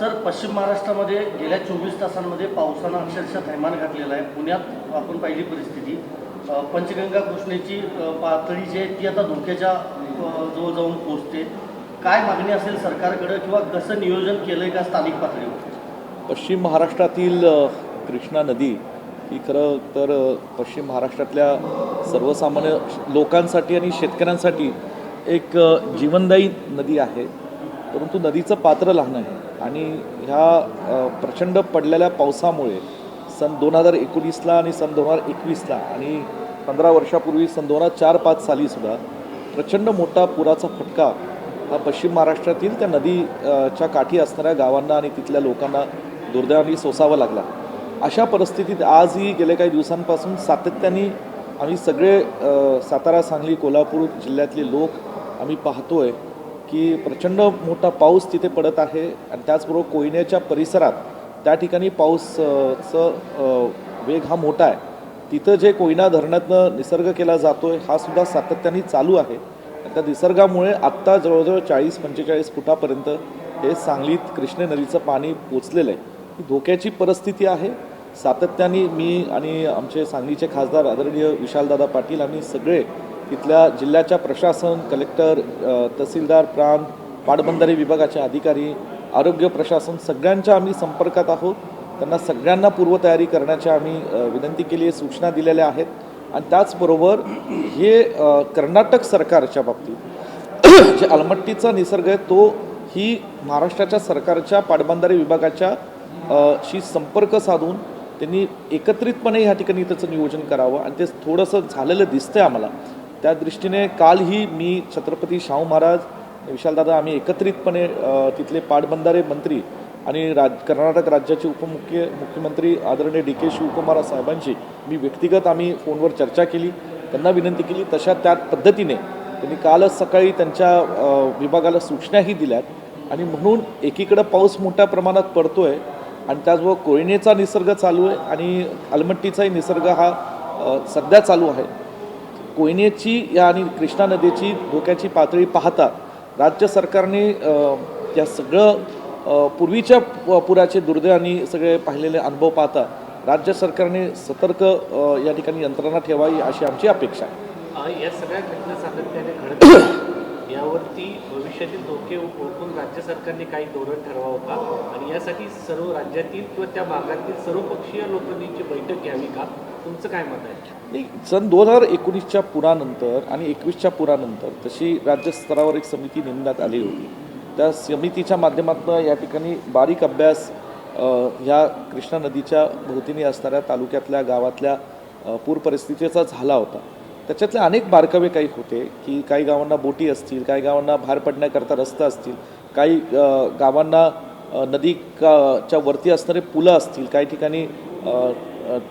Sir, पश्चिम महाराष्ट्रामध्ये गेल्या 24 तासांमध्ये पावसानं अक्षरशः थैमान घातलेला आहे. पुण्यात आपण पाहिली परिस्थिती, पंचगंगा कृष्णेची पातळी जी आहे ती आता धोक्याच्या जवळ जाऊन पोहोचते. काय मागणी असेल सरकारकडे किंवा कसं नियोजन केलंय का स्थानिक पातळीवर? पश्चिम महाराष्ट्रातील कृष्णा नदी ही खरं तर पश्चिम महाराष्ट्रातल्या सर्वसामान्य लोकांसाठी आणि शेतकऱ्यांसाठी एक जीवनदायी नदी आहे. परंतु नदीचं पात्र लहान आहे आणि ह्या प्रचंड पडलेल्या पावसामुळे सन 2019ला आणि सन 2021ला आणि 15 वर्षापूर्वी सन 2004-05 सालीसुद्धा प्रचंड मोठा पुराचा फटका हा पश्चिम महाराष्ट्रातील त्या नदीच्या काठी असणाऱ्या गावांना आणि तिथल्या लोकांना दुर्दैवाने सोसावा लागला. अशा परिस्थितीत आजही गेल्या काही दिवसांपासून सातत्याने आम्ही सगळे सातारा, सांगली, कोल्हापूर जिल्ह्यातले लोक आम्ही पाहतोय की प्रचंड मोठा पाऊस तिथे पडत आहे आणि त्याचबरोबर कोयनेच्या परिसरात त्या ठिकाणी पाऊसचं वेग हा मोठा आहे. तिथं जे कोयना धरणातनं निसर्ग केला जातो आहे हा सुद्धा सातत्याने चालू आहे. त्या निसर्गामुळे आत्ता जवळजवळ 40-45 फुटापर्यंत हे सांगलीत कृष्णा नदीचं पाणी पोचलेलं आहे. ही धोक्याची परिस्थिती आहे. सातत्याने मी आणि आमचे सांगलीचे खासदार आदरणीय विशालदादा पाटील आम्ही सगळे तिथल्या जिल्ह्याच्या प्रशासन, कलेक्टर, तहसीलदार, प्रांत, पाटबंधारे विभागाचे अधिकारी, आरोग्य प्रशासन सगळ्यांच्या आम्ही संपर्कात आहोत. त्यांना सगळ्यांना पूर्वतयारी करण्याची आम्ही विनंती केली आहे, सूचना दिलेल्या आहेत. आणि त्याचबरोबर हे कर्नाटक सरकारच्या बाबतीत जे अलमट्टीचा निसर्ग आहे तो ही महाराष्ट्राच्या सरकारच्या पाटबंधारे विभागाच्या शी संपर्क साधून त्यांनी एकत्रितपणे ह्या ठिकाणी त्याचं नियोजन करावं आणि ते थोडंसं झालेलं दिसतंय आम्हाला. त्या दृष्टीने कालही मी छत्रपती शाहू महाराज, विशालदादा आम्ही एकत्रितपणे तिथले पाटबंधारे मंत्री आणि कर्नाटक राज्याचे मुख्यमंत्री आदरणीय DK शिवकुमार साहेबांशी मी व्यक्तिगत आम्ही फोनवर चर्चा केली, त्यांना विनंती केली. तशा त्या पद्धतीने त्यांनी कालच सकाळी त्यांच्या विभागाला सूचनाही दिल्यात आणि म्हणून एकीकडं पाऊस मोठ्या प्रमाणात पडतोय आणि त्याचबरोबर कोयनेचा निसर्ग चालू आहे आणि अलमट्टीचाही निसर्ग हा सध्या चालू आहे. कोयनेची आणि कृष्णा नदीची धोक्याची पातळी पाहता राज्य सरकारने या सगळं पूर्वीच्या पुराचे दुर्दैवाने सगळे पाहिलेले अनुभव पाहता राज्य सरकारने सतर्क या ठिकाणी यंत्रणा ठेवावी अशी आमची अपेक्षा आहे. या सगळ्या घटना सातत्याने घडत आहेत. यावरती भविष्यातील धोके ओळखून राज्य सरकारने काही धोरण ठरवावं का आणि यासाठी सर्व राज्यातील किंवा त्या भागातील सर्वपक्षीय लोकांची बैठक घ्यावी का? तुमचं काय मत आहे? सन 2019च्या पुरानंतर आणि 21च्या पुरानंतर तशी राज्यस्तरावर एक समिती नेमण्यात आली होती. त्या समितीच्या माध्यमातून या ठिकाणी बारीक अभ्यास ह्या कृष्णा नदीच्या भोवतीने असणाऱ्या तालुक्यातल्या गावातल्या पूर परिस्थितीचा झाला होता. त्याच्यातले अनेक बारकावे काही होते की काही गावांना बोटी असतील, काही गावांना बाहेर पडण्याकरता रस्ता असतील, काही गावांना नदीच्या वरती असणारे पुलं असतील, काही ठिकाणी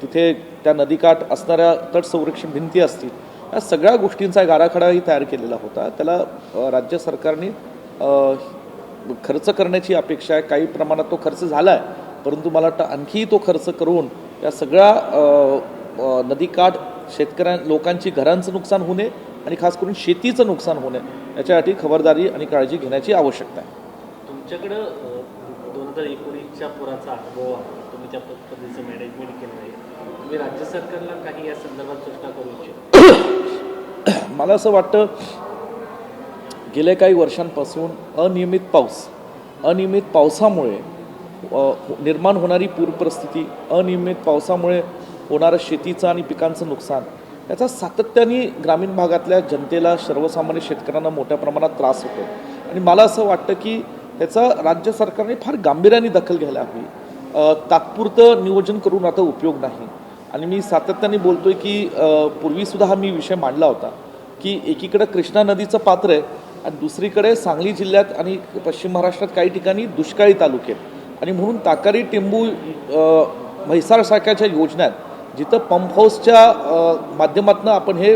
तिथे त्या नदीकाठ असणाऱ्या तट संरक्षण भिंती असतील. या सगळ्या गोष्टींचा एक आराखडाही तयार केलेला होता. त्याला राज्य सरकारने खर्च करण्याची अपेक्षा आहे. काही प्रमाणात तो खर्च झाला आहे, परंतु मला वाटतं आणखी तो खर्च करून या सगळ्या नदीकाठ लोकांची घरांचं नुकसान होणे आणि खास करून शेतीचं नुकसान होणे याच्यासाठी खबरदारी आणि काळजी घेण्याची आवश्यकता आहे. तुमच्याकडं 2019च्या पुराचा अनुभव आहे, तुम्ही त्या पद्धतीचं मॅनेजमेंट केलं आहे. तुम्ही राज्य सरकारला काही या संदर्भात सूचना करू इच्छिता? मला असं वाटतं गेल्या काही वर्षांपासून अनियमित पावसामुळे निर्माण होणारी पूर परिस्थिती, अनियमित पावसामुळे होणारं शेतीचं आणि पिकांचं नुकसान याचा सातत्याने ग्रामीण भागातल्या जनतेला, सर्वसामान्य शेतकऱ्यांना मोठ्या प्रमाणात त्रास होतो आणि मला असं वाटतं की त्याचा राज्य सरकारने फार गांभीर्याने दखल घ्यायला हवी. तात्पुरतं नियोजन करून आता उपयोग नाही. आणि मी सातत्याने बोलतोय की पूर्वीसुद्धा हा मी विषय मांडला होता की एकीकडे कृष्णा नदीचं पात्र आहे आणि दुसरीकडे सांगली जिल्ह्यात आणि पश्चिम महाराष्ट्रात काही ठिकाणी दुष्काळी तालुके आहेत आणि म्हणून ताकारी, टेंबू, म्हैसाळ सारख्याच्या योजनात जिथं पंप हाऊसच्या माध्यमातून आपण हे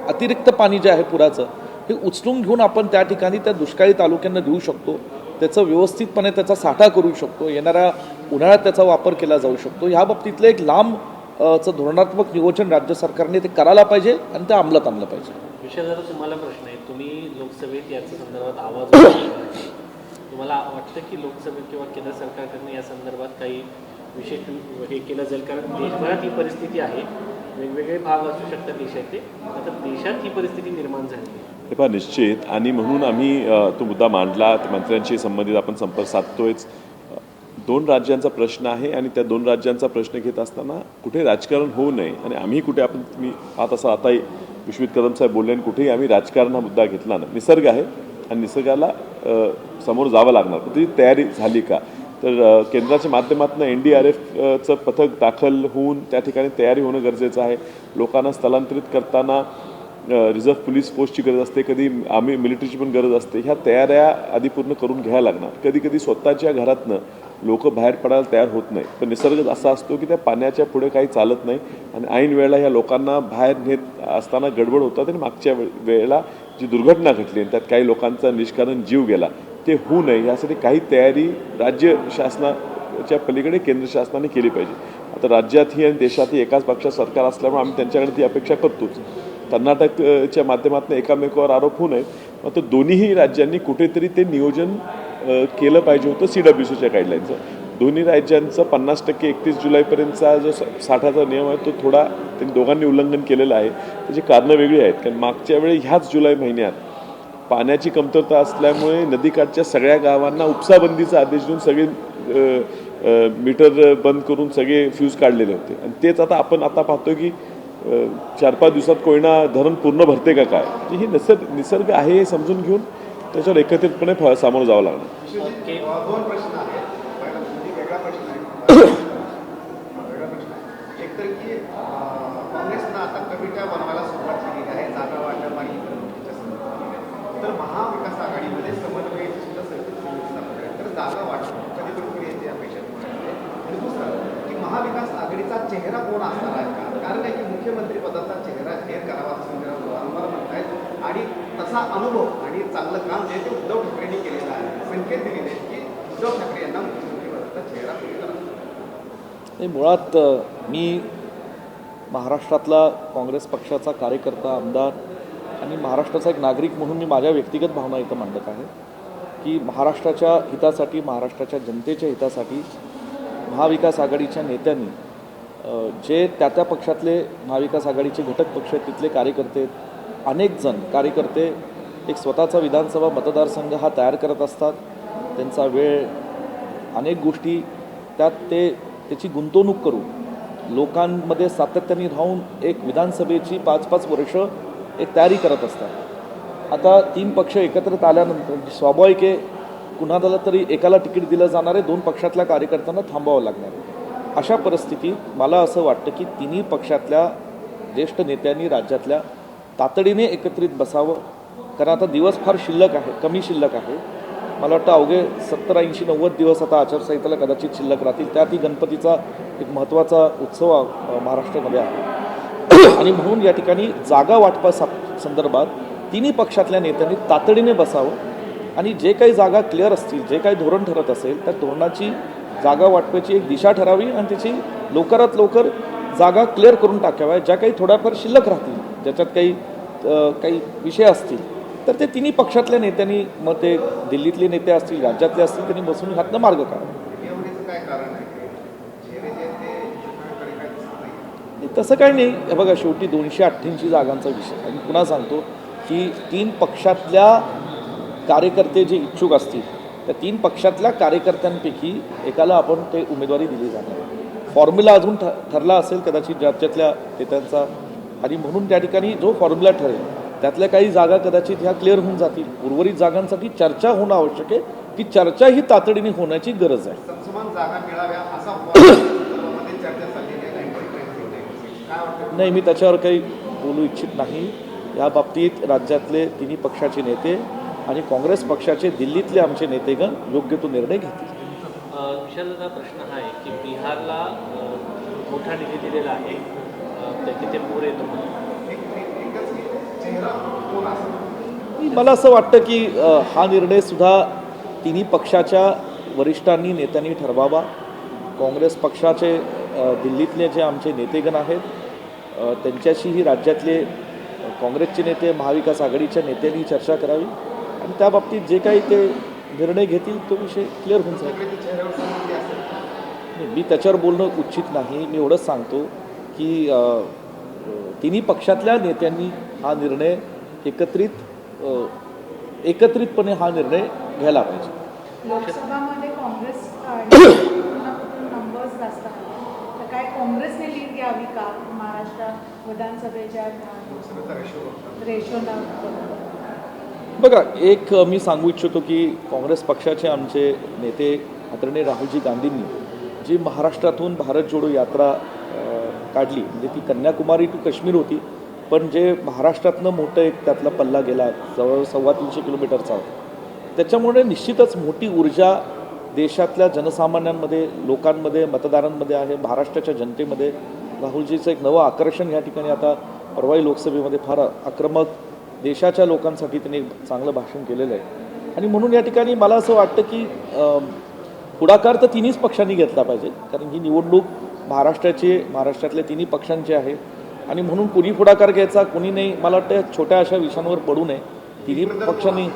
अतिरिक्त पाणी जे आहे पुराचं हे उचलून घेऊन आपण त्या ठिकाणी त्या दुष्काळी तालुक्यांना देऊ शकतो. त्याचं व्यवस्थितपणे त्याचा साठा करू शकतो. येणाऱ्या उन्हाळ्यात त्याचा वापर केला जाऊ शकतो. ह्या बाबतीतलं एक लांबचं धोरणात्मक नियोजन राज्य सरकारने ते करायला पाहिजे आणि ते अंमलात आणलं पाहिजे. विशाल दादा, तुम्हाला प्रश्न आहे. तुम्ही लोकसभेत याच्या संदर्भात आवाज तुम्हाला वाटतं की लोकसभेत किंवा केंद्र सरकारकडनं या संदर्भात काही विशेष हे केलं जाईल? कारण देशभरात ही परिस्थिती आहे, वेगवेगळे भाग असू शकतात देशाचे, आता देशात ही परिस्थिती निर्माण झाली आहे. हे पहा निश्चित, आणि म्हणून आम्ही तो मुद्दा मांडला. मंत्र्यांशी संबंधित आपण संपर्क साधतोयच. 2 राज्यांचा प्रश्न आहे आणि त्या 2 राज्यांचा प्रश्न घेत असताना कुठे राजकारण होऊ नये, आणि आम्ही कुठे आपण तुम्ही पाहत असा आताही विश्वजित कदम साहेब बोलले, आणि कुठेही आम्ही राजकारण हा मुद्दा घेतला नाही. निसर्ग आहे आणि निसर्गाला समोर जावं लागणार. पण त्याची तयारी झाली का? तर केंद्राच्या माध्यमातून NDRFचं पथक दाखल होऊन त्या ठिकाणी तयारी होणं गरजेचं आहे. लोकांना स्थलांतरित करताना रिझर्व्ह पोलीस फोर्सची गरज असते, कधी आम्ही मिलिटरीची पण गरज असते. ह्या तयाऱ्या आधी पूर्ण करून घ्यायला लागणार. कधी कधी स्वतःच्या घरातनं लोक बाहेर पडायला तयार होत नाही, पण निसर्ग असा असतो की त्या पाण्याच्या पुढे काही चालत नाही, आणि ऐन वेळेला ह्या लोकांना बाहेर नेत असताना गडबड होतात. आणि मागच्या वेळेला जी दुर्घटना घडली आणि त्यात काही लोकांचा निष्कारण जीव गेला, ते होऊ नये यासाठी काही तयारी राज्य शासनाच्या पलीकडे केंद्र शासनाने केली पाहिजे. आता राज्यातही आणि देशातही एकाच पक्षात सरकार असल्यामुळे आम्ही त्यांच्याकडे ती अपेक्षा करतोच. कर्नाटकच्या माध्यमातून एकामेकावर आरोप होऊ नये, मात्र दोन्हीही राज्यांनी कुठेतरी ते नियोजन केलं पाहिजे होतं CWCच्या गाईडलाईनचं. दोन्ही राज्यांचं 50% 31 जुलैपर्यंतचा जो 60चा नियम आहे तो थोडा त्यांनी दोघांनी उल्लंघन केलेलं आहे. त्याची कारणं वेगळी आहेत. कारण मागच्या वेळी ह्याच जुलै महिन्यात पाण्याची कमतरता असल्यामुळे नदीकाठच्या सगळ्या गावांना उपसाबंदीचा आदेश देऊन सगळे मीटर बंद करून सगळे फ्यूज काढलेले होते. आणि तेच आता आपण पाहतोय की 4-5 दिवसात कोयना धरण पूर्ण भरते का काय. ही निसर्ग आहे हे समजून घेऊन त्याच्यावर एकत्रितपणे सामोरं जावं लागणार. 2 प्रश्न आहेत. पहिला वेगळा प्रश्न आहे. एक तर की काँग्रेसनं आता कमिट्या बनवायला सुरुवात केलेली आहे जागा वाटप आणि इतर गोष्टीच्या संदर्भात. तर महाविकास आघाडीमध्ये समन्वयाची सुद्धा व्यवस्था आहे. तर जागा वाटप कधी येते अपेक्षा. आणि दुसरं की महाविकास आघाडीचा चेहरा कोण असणार आहे का? कारण आहे की मुख्यमंत्री पदाचा चेहरा जाहीर करावा असं वारंवार म्हणतायत, आणि तसा अनुभव आणि चांगलं काम जे ते उद्धव ठाकरेंनी केलेलं आहे. संकेत दिलेले आहेत की उद्धव ठाकरे यांना मुख्यमंत्री पदाचा चेहरा कोणी नाही, मुळात मी महाराष्ट्रातला काँग्रेस पक्षाचा कार्यकर्ता, आमदार आणि महाराष्ट्राचा एक नागरिक म्हणून मी माझ्या व्यक्तिगत भावना इथं मांडत आहे की महाराष्ट्राच्या हितासाठी, महाराष्ट्राच्या जनतेच्या हितासाठी महाविकास आघाडीच्या नेत्यांनी जे त्या पक्षातले महाविकास आघाडीचे घटक पक्ष आहेत तिथले कार्यकर्ते, अनेक जण कार्यकर्ते एक स्वतःचा विधानसभा मतदारसंघ हा तयार करत असतात. त्यांचा वेळ, अनेक गोष्टी त्यात त्याची गुंतवणूक करून लोकांमध्ये सातत्याने राहून एक विधानसभेची 5-5 वर्ष एक तयारी करत असतात. आता 3 पक्ष एकत्रित आल्यानंतर स्वाभाविक आहे कुणाला तरी एकाला तिकीट दिलं जाणार आहे, 2 पक्षातल्या कार्यकर्त्यांना थांबावं लागणार आहे. अशा परिस्थितीत मला असं वाटतं की तिन्ही पक्षातल्या ज्येष्ठ नेत्यांनी राज्यातल्या तातडीने एकत्रित बसावं. कारण आता दिवस फार शिल्लक आहे, कमी शिल्लक आहे. मला वाटतं अवघे 70, 80, 90 दिवस आता आचारसंहितेला कदाचित शिल्लक राहतील. त्यातही गणपतीचा एक महत्त्वाचा उत्सव महाराष्ट्रामध्ये आहे. आणि म्हणून या ठिकाणी जागा वाटपा संदर्भात तिन्ही पक्षातल्या नेत्यांनी तातडीने बसावं आणि जे काही जागा क्लिअर असतील, जे काही धोरण ठरत असेल त्या धोरणाची, जागा वाटपाची एक दिशा ठरावी आणि त्याची लवकरात लवकर जागा क्लिअर करून टाकाव्या. ज्या काही थोड्याफार शिल्लक राहतील, ज्याच्यात काही विषय असतील, तर ते तिन्ही पक्षातल्या नेत्यांनी, मग ते दिल्लीतले नेते असतील, राज्यातले असतील, त्यांनी बसून ह्यातनं मार्ग काढावा. काय कारण आहे? तसं काही नाही. हे बघा, शेवटी 288 जागांचा विषय. आणि पुन्हा सांगतो की 3 पक्षातल्या कार्यकर्ते जे इच्छुक असतील त्या 3 पक्षातल्या कार्यकर्त्यांपैकी एकाला आपण ते उमेदवारी दिली जाणार. फॉर्म्युला अजून ठरला असेल कदाचित राज्यातल्या नेत्यांचा, आणि म्हणून त्या ठिकाणी जो फॉर्म्युला ठरेल त्यातल्या काही जागा कदाचित ह्या क्लिअर होऊन जातील. उर्वरित जागांसाठी चर्चा होणं आवश्यक आहे. ती चर्चा ही तातडीने होण्याची गरज आहे. समान जागा मिळाव्या असा चर्चा चाललेली आहे. नाही, मी त्याच्यावर काही बोलू इच्छित नाही. या बाबतीत राज्यातले तिन्ही पक्षाचे नेते आणि काँग्रेस पक्षाचे दिल्लीतले आमचे नेतेगण योग्य तो निर्णय घेतील. विशालचा प्रश्न हा आहे की बिहारला मोठा निधी दिलेला आहे, तिथे पूर येतो. मला असं वाटतं की हा निर्णय सुद्धा तिन्ही पक्षाच्या वरिष्ठांनी, नेत्यांनी ठरवावा. काँग्रेस पक्षाचे दिल्लीतले जे आमचे नेतेगण आहेत त्यांच्याशीही राज्यातले काँग्रेसचे नेते, महाविकास आघाडीच्या नेत्यांनी चर्चा करावी आणि त्या बाबतीत जे काही ते निर्णय घेतील तो विषय क्लिअर होऊन जाईल. आपल्याकडे ती चेहऱ्यावर संमती असेल. नाही, मी त्याच्यावर बोलणं उचित नाही. मी एवढंच सांगतो की तिन्ही पक्षातल्या नेत्यांनी हा निर्णय एकत्रितपणे हा निर्णय घ्यायला पाहिजे. लोकसभामध्ये काँग्रेस नंबर्स जास्त आले तर काय काँग्रेसने लीड घ्यावी का महाराष्ट्र विधानसभेच्या रेशोला? बघा, एक मी सांगू इच्छितो की काँग्रेस पक्षाचे आमचे नेते आदरणीय राहुलजी गांधींनी जी महाराष्ट्रातून भारत जोडो यात्रा काढली, म्हणजे ती कन्याकुमारी टू काश्मीर होती, पण जे महाराष्ट्रातनं मोठं एक त्यातला पल्ला गेला जवळ 350 किलोमीटरचा होता. त्याच्यामुळे निश्चितच मोठी ऊर्जा देशातल्या जनसामान्यांमध्ये, लोकांमध्ये, मतदारांमध्ये आहे. महाराष्ट्राच्या जनतेमध्ये राहुलजीचं एक नवं आकर्षण या ठिकाणी आता परवाई लोकसभेमध्ये फार आक्रमक देशाच्या लोकांसाठी त्यांनी चांगलं भाषण केलेलं आहे. आणि म्हणून या ठिकाणी मला असं वाटतं की पुढाकार तर तिन्हीच पक्षांनी घेतला पाहिजे, कारण ही निवडणूक महाराष्ट्रातल्या तिन्ही पक्षांची आहे. आणि म्हणून कुणी पुढाकार घ्यायचा कुणी नाही, मला वाटतं छोट्या अशा विषयांवर पडू नये. तिन्ही पक्षांनी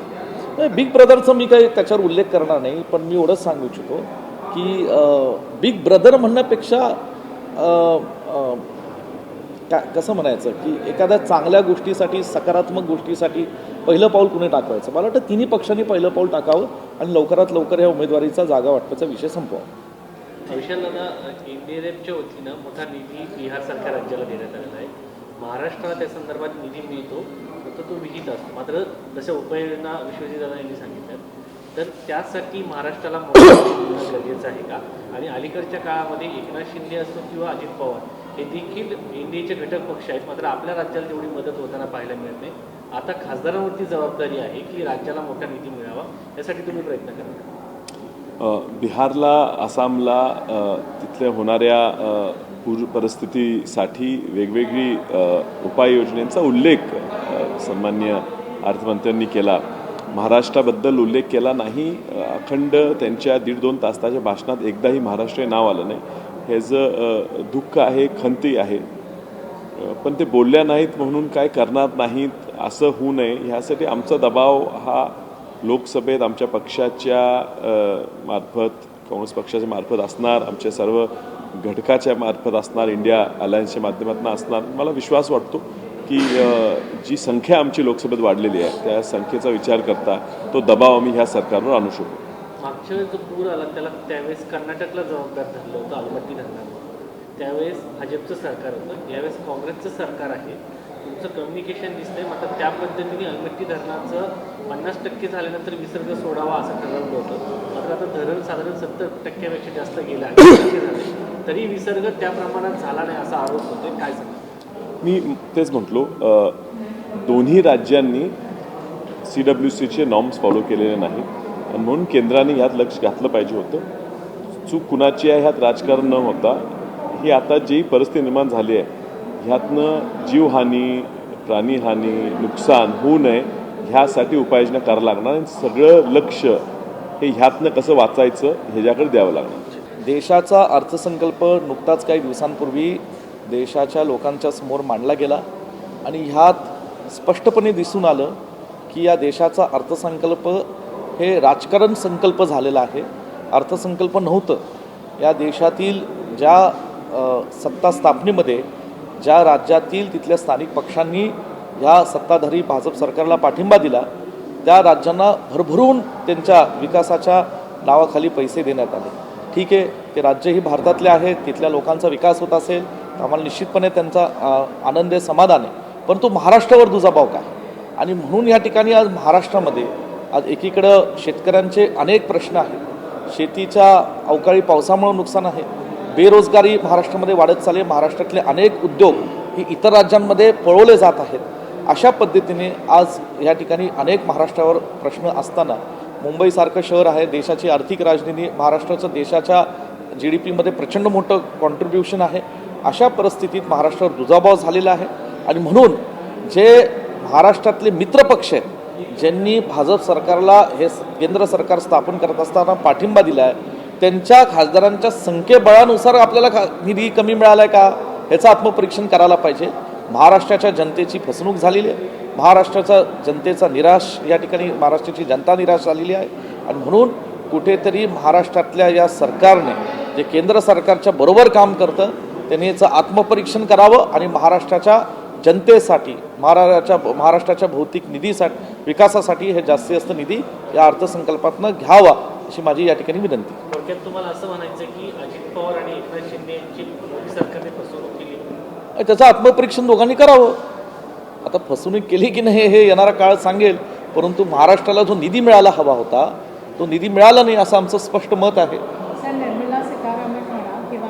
बिग ब्रदरचं मी काही त्याच्यावर उल्लेख करणार नाही, पण मी एवढंच सांगू इच्छितो की बिग ब्रदर म्हणण्यापेक्षा कसं म्हणायचं की एखाद्या चांगल्या गोष्टीसाठी, सकारात्मक गोष्टीसाठी पहिलं पाऊल कुणी टाकायचं. मला वाटतं तिन्ही पक्षांनी पहिलं पाऊल टाकावं आणि लवकरात लवकर या उमेदवारीचा जागा वाटपाचा विषय संपवा. विशाल दादा, एनडीआरएफच्या वतीनं मोठा निधी बिहारसारख्या राज्याला देण्यात आलेला आहे. महाराष्ट्राला त्या संदर्भात निधी मिळतो, फक्त तो विहित असतो. मात्र जशा उपाययोजना विश्वजितदादा यांनी सांगितल्या, तर त्यासाठी महाराष्ट्राला मोठं निधी गरजेचं आहे का? आणि अलीकडच्या काळामध्ये एकनाथ शिंदे असो किंवा अजित पवार हे देखील एनडीएचे घटक पक्ष आहेत, मात्र आपल्या राज्याला तेवढी मदत होताना पाहायला मिळत नाही. आता खासदारांवरती जबाबदारी आहे की राज्याला मोठा निधी मिळावा, यासाठी तुम्ही प्रयत्न करा. बिहारला, आसामला तिथल्या होणाऱ्या पूर परिस्थितीसाठी वेगवेगळी उपाययोजनांचा उल्लेख सन्माननीय अर्थमंत्र्यांनी केला. महाराष्ट्राबद्दल उल्लेख केला नाही. अखंड त्यांच्या 1.5-2 तासाच्या भाषणात एकदाही महाराष्ट्र हे नाव आलं नाही. ह्याचं दुःख आहे, खंती आहे. पण ते बोलल्या नाहीत म्हणून काय करणार नाहीत असं होऊ नये, ह्यासाठी आमचा दबाव हा लोकसभेत आमच्या पक्षाच्या मार्फत, काँग्रेस पक्षाच्या मार्फत असणार, आमच्या सर्व घटकाच्या मार्फत असणार, इंडिया अलायन्सच्या माध्यमातून असणार. मला विश्वास वाटतो की जी संख्या आमची लोकसभेत वाढलेली आहे त्या संख्येचा विचार करता तो दबाव आम्ही ह्या सरकारवर आणू शकतो. मागच्या वेळेस जो पूर आला त्यावेळेस कर्नाटकला जबाबदार धरलं होतं अलमट्टी धरणावर. त्यावेळेस भाजपचं सरकार होतं, यावेळेस काँग्रेसचं सरकार आहे. तुमचं कम्युनिकेशन दिसतंय, मात्र त्या पद्धतीने अलमट्टी धरणाचं 50% झाल्यानंतर विसर्ग सोडावा असं ठरवलं होतं. मात्र आता धरण साधारण 70% जास्त गेलं आहे, तरी विसर्ग त्या प्रमाणात झाला नाही असा आरोप होतोय. काय सांगा? मी तेच म्हटलो, दोन्ही राज्यांनी CWCचे नॉर्म्स फॉलो केलेले नाहीत आणि म्हणून केंद्राने ह्यात लक्ष घातलं पाहिजे होतं. चूक कुणाची आहे ह्यात राजकारण न होता ही आता जी परिस्थिती निर्माण झाली आहे ह्यातनं जीवहानी, प्राणीहानी, नुकसान होऊ नये ह्यासाठी उपाययोजना करावं लागणार आणि सगळं लक्ष हे ह्यातनं कसं वाचायचं ह्याच्याकडे द्यावं लागणार. देशाचा अर्थसंकल्प नुकताच काही दिवसांपूर्वी देशाच्या लोकांच्या समोर मांडला गेला आणि ह्यात स्पष्टपणे दिसून आलं की या देशाचा अर्थसंकल्प हे राजकारण संकल्प झालेला आहे, अर्थसंकल्प नव्हतं. या देशातील ज्या सत्ता स्थापनेमध्ये ज्या राज्यातील तिथल्या स्थानिक पक्षांनी ह्या सत्ताधारी भाजप सरकारला पाठिंबा दिला त्या राज्यांना भरभरून त्यांच्या विकासाच्या नावाखाली पैसे देण्यात आले. ठीक आहे, ते राज्य ही भारतातले आहेत, तिथल्या लोकांचा विकास होत असेल तर आम्हाला निश्चितपणे त्यांचा आनंद आहे, समाधान आहे. परंतु महाराष्ट्रावर दुजाभाव काय? आणि म्हणून या ठिकाणी आज महाराष्ट्रामध्ये आज एकीकडं शेतकऱ्यांचे अनेक प्रश्न आहेत, शेतीच्या अवकाळी पावसामुळे नुकसान आहे, बेरोजगारी महाराष्ट्रामध्ये वाढत चालली, महाराष्ट्रातले अनेक उद्योग हे इतर राज्यांमध्ये पळवले जात आहेत. अशा पद्धतीने आज या ठिकाणी अनेक महाराष्ट्रावर प्रश्न असताना मुंबईसारखं शहर आहे, देशाची आर्थिक राजधानी, महाराष्ट्राचं देशाच्या GDPमध्ये प्रचंड मोठं कॉन्ट्रीब्युशन आहे. अशा परिस्थितीत महाराष्ट्रावर दुजाभाव झालेला आहे आणि म्हणून जे महाराष्ट्रातले मित्रपक्ष आहेत ज्यांनी भाजप सरकारला हे केंद्र सरकार स्थापन करत असताना पाठिंबा दिला आहे त्यांच्या खासदारांच्या संख्येबळानुसार आपल्याला निधी कमी मिळाला आहे का ह्याचं आत्मपरीक्षण करायला पाहिजे. महाराष्ट्राच्या जनतेची फसवणूक झालेली आहे, महाराष्ट्राच्या जनतेचा निराश या ठिकाणी महाराष्ट्राची जनता निराश झालेली आहे आणि म्हणून कुठेतरी महाराष्ट्रातल्या या सरकारने जे केंद्र सरकारच्या बरोबर काम करतं त्यांनी याचं आत्मपरीक्षण करावं आणि महाराष्ट्राच्या जनतेसाठी महाराष्ट्राच्या भौतिक निधीसाठी विकासासाठी हे जास्तीत जास्त निधी या अर्थसंकल्पातनं घ्यावा अशी माझी या ठिकाणी विनंती. थोडक्यात तुम्हाला असं म्हणायचं की अजित पवार आणि एकनाथ शिंदे यांची मोदी सरकारने फसवणूक केली. त्याचं आत्मपरीक्षण दोघांनी करावं. आता फसवणूक केली की नाही हे येणारा काळ सांगेल, परंतु महाराष्ट्राला जो निधी मिळायला हवा होता तो निधी मिळाला नाही असं आमचं स्पष्ट मत आहे. सर, निर्मला सीतारामन म्हणा किंवा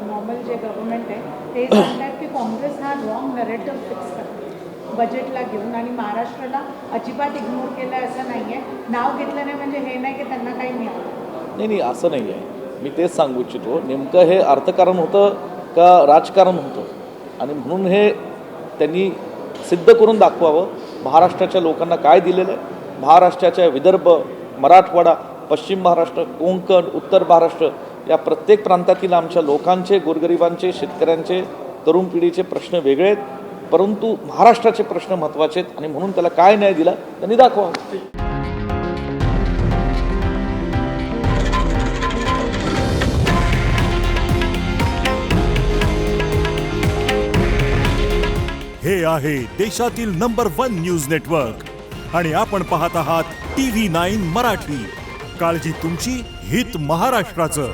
नॉर्मल जे गव्हर्नमेंट आहे ते सांगतात की काँग्रेस हा रॉंग नरेटिव्ह फिक्स करते बजेटला घेऊन आणि महाराष्ट्राला अजिबात इग्नोर केलं असं नाही आहे. नाव घेतलं नाही म्हणजे हे नाही की त्यांना काही मिळालं. नाही असं नाही आहे. मी तेच सांगू इच्छितो, नेमकं हे अर्थकारण होतं का राजकारण होतं आणि म्हणून हे त्यांनी सिद्ध करून दाखवावं महाराष्ट्राच्या लोकांना काय दिलेलं आहे. महाराष्ट्राच्या विदर्भ, मराठवाडा, पश्चिम महाराष्ट्र, कोकण, उत्तर महाराष्ट्र या प्रत्येक प्रांतातील आमच्या लोकांचे, गोरगरिबांचे, शेतकऱ्यांचे, तरुण पिढीचे प्रश्न वेगळे आहेत, परंतु महाराष्ट्राचे प्रश्न महत्त्वाचे आहेत आणि म्हणून त्याला काय न्याय दिला त्यांनी दाखवावं. हे आहे देशातील नंबर 1 न्यूज नेटवर्क आणि आपण पाहत आहात TV9 मराठी. काळजी तुमची, हित महाराष्ट्राचं.